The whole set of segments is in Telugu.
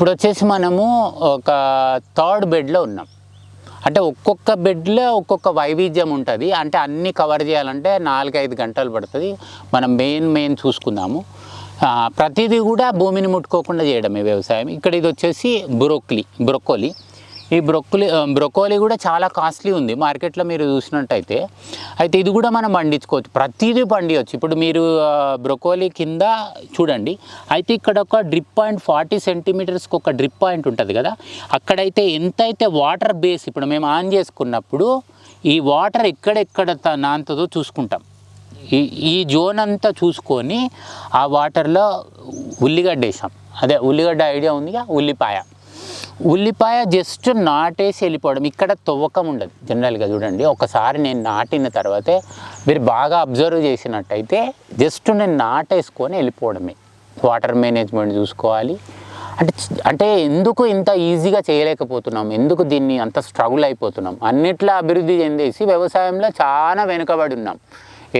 ఇప్పుడు వచ్చేసి మనము ఒక థర్డ్ బెడ్లో ఉన్నాం. అంటే ఒక్కొక్క బెడ్లో ఒక్కొక్క వైవిధ్యం ఉంటుంది. అంటే అన్నీ కవర్ చేయాలంటే 4-5 గంటలు పడుతుంది. మనం మెయిన్ చూసుకుందాము. ప్రతిదీ కూడా భూమిని ముట్టుకోకుండా చేయడమే వ్యవసాయం. ఇక్కడ ఇది వచ్చేసి బ్రొక్కోలి. ఈ బ్రొక్కోలి కూడా చాలా కాస్ట్లీ ఉంది మార్కెట్లో మీరు చూసినట్టయితే. అయితే ఇది కూడా మనం పండించుకోవచ్చు, ప్రతిదీ పండించవచ్చు. ఇప్పుడు మీరు బ్రొక్కోలి కింద చూడండి, అయితే ఇక్కడ ఒక డ్రిప్ పాయింట్ 40 సెంటీమీటర్స్కి ఒక డ్రిప్ పాయింట్ ఉంటుంది కదా, అక్కడైతే ఎంతైతే వాటర్ బేస్ ఇప్పుడు మేము ఆన్ చేసుకున్నప్పుడు ఈ వాటర్ ఎక్కడెక్కడ నాంతదో చూసుకుంటాం. ఈ జోన్ అంతా చూసుకొని ఆ వాటర్లో ఉల్లిగడ్డ వేసాం. అదే ఉల్లిగడ్డ ఐడియా ఉందిగా, ఉల్లిపాయ జస్ట్ నాటేసి వెళ్ళిపోవడం. ఇక్కడ తవ్వకం ఉండదు జనరల్గా. చూడండి, ఒకసారి నేను నాటిన తర్వాతే మీరు బాగా అబ్జర్వ్ చేసినట్టయితే జస్ట్ నేను నాటేసుకొని వెళ్ళిపోవడమే. వాటర్ మేనేజ్మెంట్ చూసుకోవాలి. అంటే ఎందుకు ఇంత ఈజీగా చేయలేకపోతున్నాం, ఎందుకు దీన్ని అంత స్ట్రగుల్ అయిపోతున్నాం, అన్నిట్లో అభివృద్ధి చెందేసి వ్యవసాయంలో చాలా వెనుకబడి ఉన్నాం.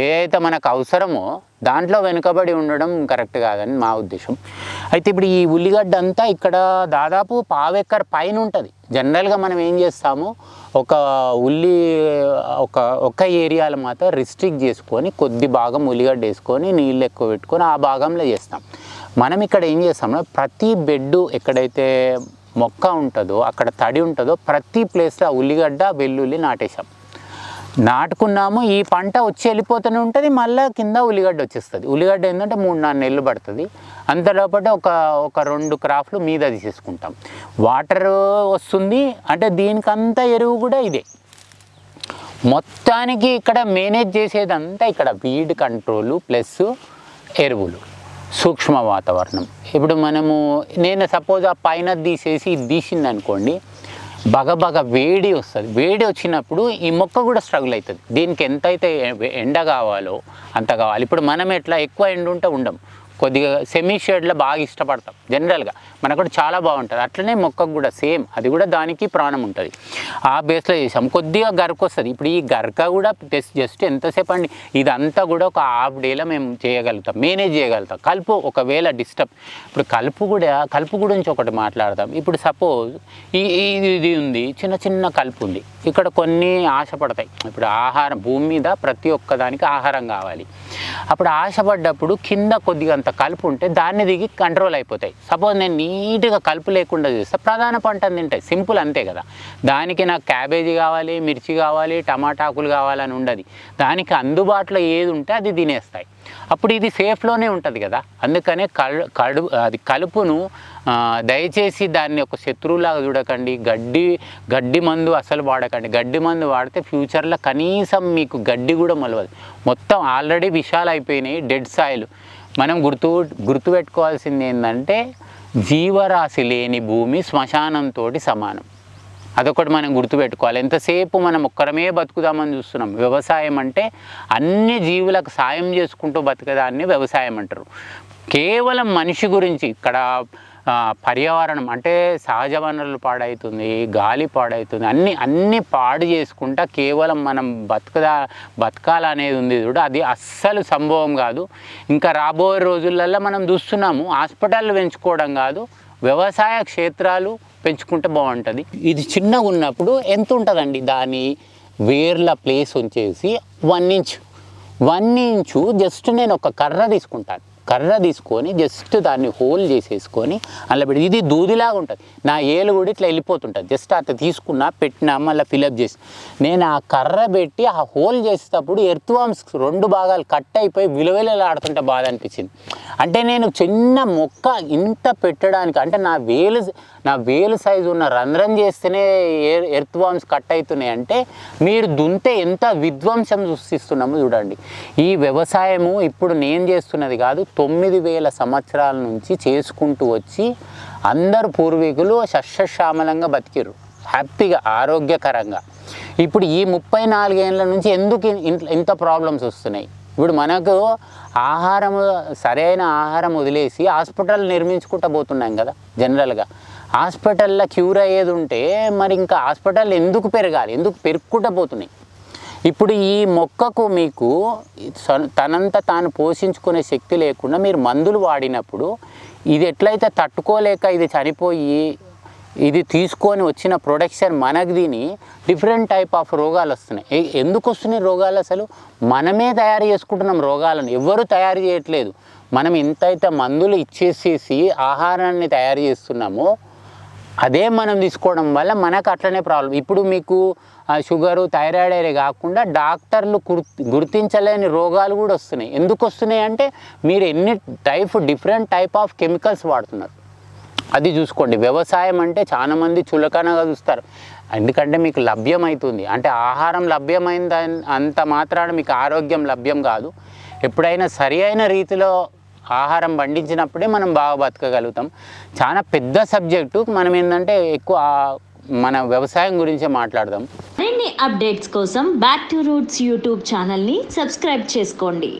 ఏదైతే మనకు అవసరమో దాంట్లో వెనుకబడి ఉండడం కరెక్ట్ కాదని మా ఉద్దేశం. అయితే ఇప్పుడు ఈ ఉల్లిగడ్డ అంతా ఇక్కడ దాదాపు 1/4 ఎకర్ పైన ఉంటుంది. జనరల్గా మనం ఏం చేస్తాము, ఒక ఏరియాలో మాత్రం రిస్ట్రిక్ట్ చేసుకొని కొద్ది భాగం ఉల్లిగడ్డ వేసుకొని నీళ్ళు ఎక్కువ పెట్టుకొని ఆ భాగంలో చేస్తాం. మనం ఇక్కడ ఏం చేస్తాము, ప్రతి బెడ్ ఎక్కడైతే మొక్క ఉంటుందో అక్కడ తడి ఉంటుందో ప్రతి ప్లేస్లో ఉల్లిగడ్డ వెల్లుల్లి నాటుకున్నాము. ఈ పంట వచ్చి వెళ్ళిపోతూనే ఉంటుంది, మళ్ళీ కింద ఉల్లిగడ్డ వచ్చేస్తుంది. ఉల్లిగడ్డ ఏంటంటే 3-4 నెలలు పడుతుంది. అంతలోపట ఒక 2 క్రాఫ్లు మీద తీసేసుకుంటాం. వాటర్ వస్తుంది, అంటే దీనికంతా ఎరువు కూడా ఇదే. మొత్తానికి ఇక్కడ మేనేజ్ చేసేదంతా ఇక్కడ వీడ్ కంట్రోలు ప్లస్ ఎరువులు, సూక్ష్మ వాతావరణం. ఇప్పుడు నేను సపోజ్ ఆ పైన తీసేసి ఇది తీసింది అనుకోండి, బగ వేడి వస్తుంది. వేడి వచ్చినప్పుడు ఈ మొక్క కూడా స్ట్రగుల్ అవుతుంది. దీనికి ఎంతైతే ఎండ కావాలో అంత కావాలి. ఇప్పుడు మనం ఎట్లా ఎక్కువ ఎండ ఉంటే ఉండం, కొద్దిగా సెమీ షేడ్లో బాగా ఇష్టపడతాం జనరల్గా, మనకు కూడా చాలా బాగుంటుంది. అట్లనే మొక్కకు కూడా సేమ్, అది కూడా దానికి ప్రాణం ఉంటుంది. ఆ బేస్లో చేసాం. కొద్దిగా గరక వస్తుంది. ఇప్పుడు ఈ గరక కూడా జస్ట్ ఎంతసేపు అండి, ఇదంతా కూడా ఒక హాఫ్ డేలో మేము చేయగలుగుతాం, మేనేజ్ చేయగలుగుతాం. కలుపు ఒకవేళ డిస్టర్బ్, ఇప్పుడు కలుపు గురించి ఒకటి మాట్లాడతాం. ఇప్పుడు సపోజ్ ఇది ఉంది, చిన్న కలుపు ఉంది, ఇక్కడ కొన్ని ఆశపడతాయి. ఇప్పుడు ఆహారం, భూమి మీద ప్రతి ఒక్కదానికి ఆహారం కావాలి. అప్పుడు ఆశపడ్డప్పుడు కింద కొద్దిగా అంత కలుపు ఉంటే దాన్ని దిగి కంట్రోల్ అయిపోతాయి. సపోజ్ నేను నీట్గా కలుపు లేకుండా చేస్తే ప్రధాన పంటను తింటాయి, సింపుల్ అంతే కదా. దానికి నాకు క్యాబేజీ కావాలి, మిర్చి కావాలి, టమాటాకులు కావాలని ఉండదు. దానికి అందుబాటులో ఏది ఉంటే అది తినేస్తాయి. అప్పుడు ఇది సేఫ్లోనే ఉంటుంది కదా. అందుకనే కలుపును దయచేసి దాన్ని ఒక శత్రువులాగా చూడకండి. గడ్డి మందు అసలు వాడకండి. గడ్డి మందు వాడితే ఫ్యూచర్లో కనీసం మీకు గడ్డి కూడా మొలవదు. మొత్తం ఆల్రెడీ విషాలు అయిపోయినాయి, డెడ్ సాయిల్. మనం గుర్తుపెట్టుకోవాల్సింది ఏంటంటే, జీవరాశి లేని భూమి శ్మశానంతో సమానం. అదొకటి మనం గుర్తుపెట్టుకోవాలి. ఎంతసేపు మనం ఒక్కరమే బతుకుదామని చూస్తున్నాం. వ్యవసాయం అంటే అన్ని జీవులకు సాయం చేసుకుంటూ బతికేదాన్ని వ్యవసాయం అంటారు. కేవలం మనిషి గురించి ఇక్కడ పర్యావరణం అంటే సహజ వనరులు పాడవుతుంది, గాలి పాడవుతుంది, అన్నీ పాడు చేసుకుంటా కేవలం మనం బతకాలనేది ఉంది చూడు, అది అస్సలు సంభవం కాదు. ఇంకా రాబోయే రోజులలో మనం చూస్తున్నాము, హాస్పిటళ్ళు పెంచుకోవడం కాదు, వ్యవసాయ క్షేత్రాలు పెంచుకుంటే బాగుంటుంది. ఇది చిన్నగా ఉన్నప్పుడు ఎంత ఉంటుందండి, దాని వేర్ల ప్లేస్ ఉంచేసి 1 ఇంచు జస్ట్ నేను ఒక కర్ర తీసుకొని జస్ట్ దాన్ని హోల్ చేసేసుకొని అలా పెట్టి, ఇది దూదిలాగా ఉంటుంది. నా ఏలు కూడా ఇట్లా వెళ్ళిపోతుంటుంది. జస్ట్ అట్లా తీసుకున్నా, పెట్టినా, మళ్ళీ ఫిలప్ చేసి నేను ఆ కర్ర పెట్టి ఆ హోల్ చేసేటప్పుడు ఎర్త్ వామ్స్ 2 భాగాలు కట్ అయిపోయి విలువలాడుతుంటే బాధ అనిపించింది. అంటే నేను చిన్న మొక్క ఇంత పెట్టడానికి, అంటే నా వేలు సైజు ఉన్న రంధ్రం చేస్తేనే ఎర్త్ వామ్స్ కట్ అవుతున్నాయి. అంటే మీరు దున్తే ఎంత విధ్వంసం సృష్టిస్తున్నామో చూడండి. ఈ వ్యవసాయము ఇప్పుడు నేను చేస్తున్నది కాదు, 9,000 సంవత్సరాల నుంచి చేసుకుంటూ వచ్చి అందరు పూర్వీకులు సస్యశ్యామలంగా బతికిర్రు, హ్యాపీగా, ఆరోగ్యకరంగా. ఇప్పుడు ఈ 34 ఏళ్ళ నుంచి ఎందుకు ఇంత ప్రాబ్లమ్స్ వస్తున్నాయి? ఇప్పుడు మనకు సరైన ఆహారం వదిలేసి హాస్పిటల్ నిర్మించుకుంటూ పోతున్నాం కదా. జనరల్గా హాస్పిటల్లో క్యూర్ అయ్యేది ఉంటే మరి ఇంకా హాస్పిటల్ ఎందుకు పెరగాలి, ఎందుకు పెరుక్కుంటూ పోతున్నాయి? ఇప్పుడు ఈ మొక్కకు మీకు తనంత తాను పోషించుకునే శక్తి లేకుండా మీరు మందులు వాడినప్పుడు ఇది ఎట్లయితే తట్టుకోలేక ఇది చనిపోయి ఇది తీసుకొని వచ్చిన ప్రొడక్షన్ మనకు దీని డిఫరెంట్ టైప్ ఆఫ్ రోగాలు వస్తున్నాయి. ఎందుకు వస్తున్నాయి రోగాలు? అసలు మనమే తయారు చేసుకుంటున్నాం రోగాలను, ఎవ్వరూ తయారు చేయట్లేదు. మనం ఎంతైతే మందులు ఇచ్చేసేసి ఆహారాన్ని తయారు చేస్తున్నామో అదే మనం తీసుకోవడం వల్ల మనకు అట్లనే ప్రాబ్లం. ఇప్పుడు మీకు షుగరు థైరాయిడ్ కాకుండా డాక్టర్లు గుర్తించలేని రోగాలు కూడా వస్తున్నాయి. ఎందుకు వస్తున్నాయి అంటే మీరు డిఫరెంట్ టైప్ ఆఫ్ కెమికల్స్ వాడుతున్నారు. అది చూసుకోండి. వ్యవసాయం అంటే చాలామంది చులకనగా చూస్తారు, ఎందుకంటే మీకు లభ్యమవుతుంది అంటే ఆహారం లభ్యమైంది అంత మాత్రాన మీకు ఆరోగ్యం లభ్యం కాదు. ఎప్పుడైనా సరి అయిన రీతిలో ఆహారం పండించినప్పుడే మనం బాగా బతకగలుగుతాం. చాలా పెద్ద సబ్జెక్టు. మనం ఏంటంటే ఎక్కువ మన వ్యవసాయం గురించే మాట్లాడదాం. మరిన్ని అప్డేట్స్ కోసం బ్యాక్ టు రూట్స్ యూట్యూబ్ ఛానల్ని సబ్స్క్రైబ్ చేసుకోండి.